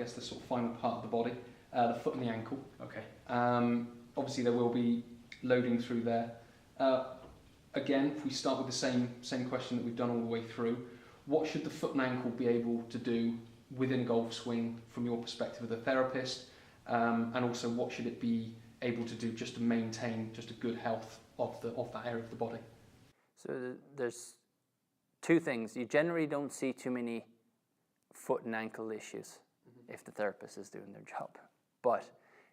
guess, the sort of final part of the body, the foot and the ankle. Okay. Obviously, there will be loading through there. Again, if we start with the same question that we've done all the way through, what should the foot and ankle be able to do within a golf swing from your perspective as a therapist? And also, what should it be able to do just to maintain just a good health of that area of the body? So there's two things. You generally don't see too many foot and ankle issues if the therapist is doing their job. But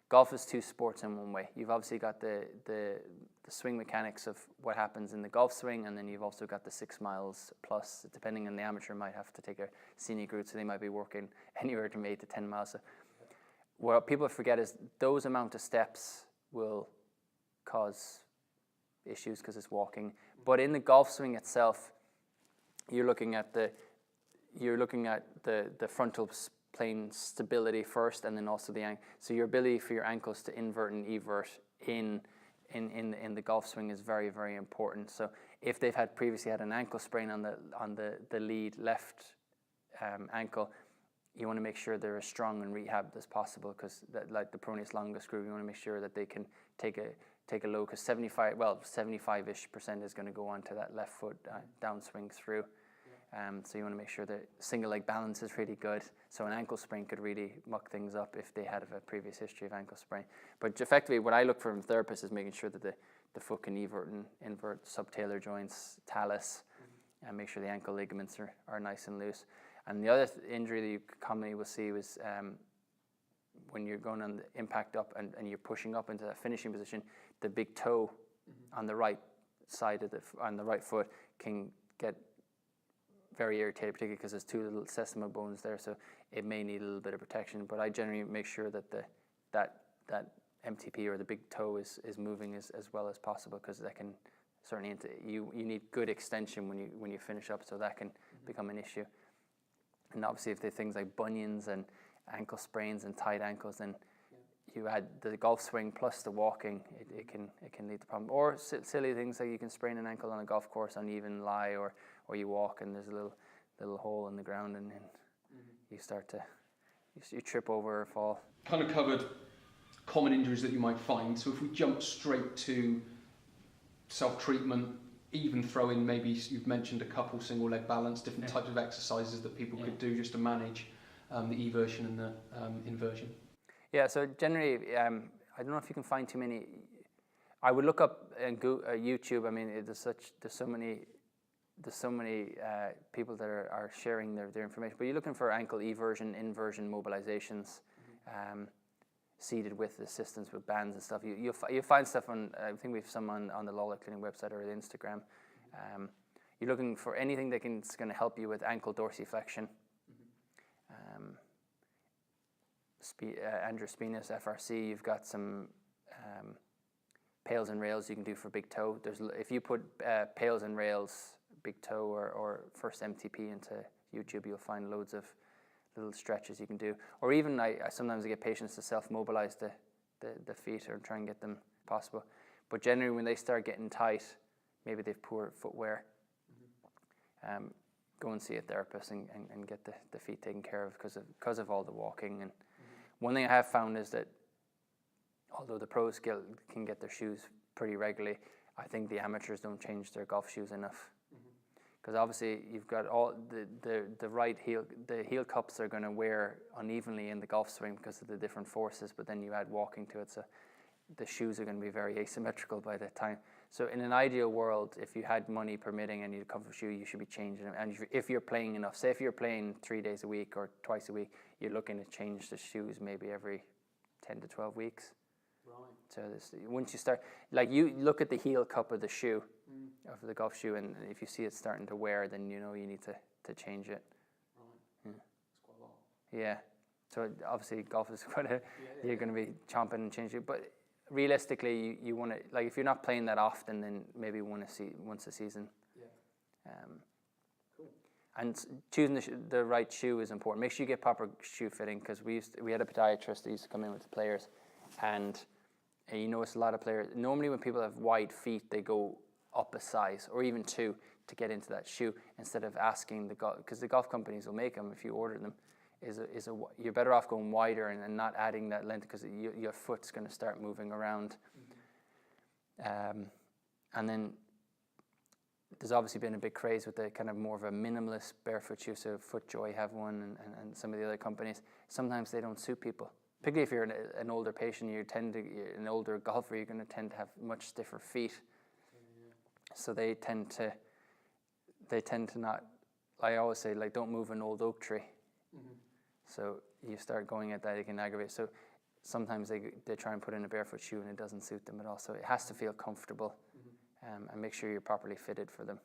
golf is two sports in one way. You've obviously got the swing mechanics of what happens in the golf swing, and then you've also got the 6 miles plus. Depending on the amateur, might have to take a scenic route, so they might be working anywhere from 8 to 10 miles. So what people forget is those amount of steps will cause issues because it's walking. But in the golf swing itself, you're looking at the frontal plane stability first, and then also the ankle. So your ability for your ankles to invert and evert in the golf swing is very, very important. So if they've previously had an ankle sprain on the lead left ankle, you want to make sure they're as strong and rehabbed as possible, because like the pronatus longus groove, you want to make sure that they can take a load, because 75-ish% is going to go onto that left foot downswing through. So you want to make sure that single leg balance is really good. So an ankle sprain could really muck things up if they had a previous history of ankle sprain. But effectively, what I look for from therapists is making sure that the foot can evert and invert subtalar joints, talus, and make sure the ankle ligaments are nice and loose. And the other injury that you commonly will see was when you're going on the impact up and you're pushing up into that finishing position, the big toe on the right side of on the right foot can get very irritated, particularly because there's 2 little sesame bones there, so it may need a little bit of protection. But I generally make sure that that MTP or the big toe is moving as well as possible, because that can certainly you need good extension when you finish up, so that can become an issue. And obviously, if there are things like bunions and ankle sprains and tight ankles, then you add the golf swing plus the walking, it can lead to problem. Or silly things like you can sprain an ankle on a golf course on even lie, or you walk and there's a little hole in the ground, and then you start to you trip over or fall. Kind of covered common injuries that you might find. So if we jump straight to self-treatment, even throw in, maybe you've mentioned a couple single leg balance, different types of exercises that people could do just to manage the eversion and the inversion. Yeah, so generally, I don't know if you can find too many. I would look up and go YouTube. I mean, there's so many people that are sharing their information. But you're looking for ankle eversion, inversion mobilizations, seated with assistance with bands and stuff. You'll find stuff on. I think we have some on the Lawler Clinic website or the Instagram. You're looking for anything that's going to help you with ankle dorsiflexion. Androspinous, FRC. You've got some pails and rails you can do for big toe. If you put pails and rails, big toe, or first MTP into YouTube, you'll find loads of little stretches you can do. Or even I sometimes get patients to self-mobilize the feet or try and get them possible. But generally, when they start getting tight, maybe they've poor footwear. Go and see a therapist and get the feet taken care of because of all the walking. And one thing I have found is that although the pros can get their shoes pretty regularly, I think the amateurs don't change their golf shoes enough. Because obviously you've got all the right heel, the heel cups are going to wear unevenly in the golf swing because of the different forces, but then you add walking to it, so the shoes are going to be very asymmetrical by that time. So in an ideal world, if you had money permitting and you had a comfort shoe, you should be changing them. And if you're playing enough, say if you're playing 3 days a week or twice a week, you're looking to change the shoes maybe every 10 to 12 weeks. Right. So once you start, like you look at the heel cup of the shoe, of the golf shoe, and if you see it starting to wear, then you know you need to change it. Right. Yeah. That's quite a lot. Yeah. So obviously golf is quite you're going to be chomping and changing it, but realistically, you want to, like, if you're not playing that often, then maybe once a season. Yeah. Cool. And choosing the right shoe is important. Make sure you get proper shoe fitting, because we had a podiatrist that used to come in with the players, and you notice a lot of players, normally when people have wide feet, they go up a size or even 2 to get into that shoe, instead of asking because the golf companies will make them if you order them, you're better off going wider and not adding that length, because your foot's going to start moving around. And then there's obviously been a big craze with the kind of more of a minimalist barefoot shoe. So FootJoy have one, and some of the other companies. Sometimes they don't suit people. Particularly if you're an older patient, you're an older golfer, you're going to tend to have much stiffer feet. So they tend to not. I always say, like, don't move an old oak tree. So you start going at that, it can aggravate. So sometimes they try and put in a barefoot shoe and it doesn't suit them at all. So it has to feel comfortable, and make sure you're properly fitted for them.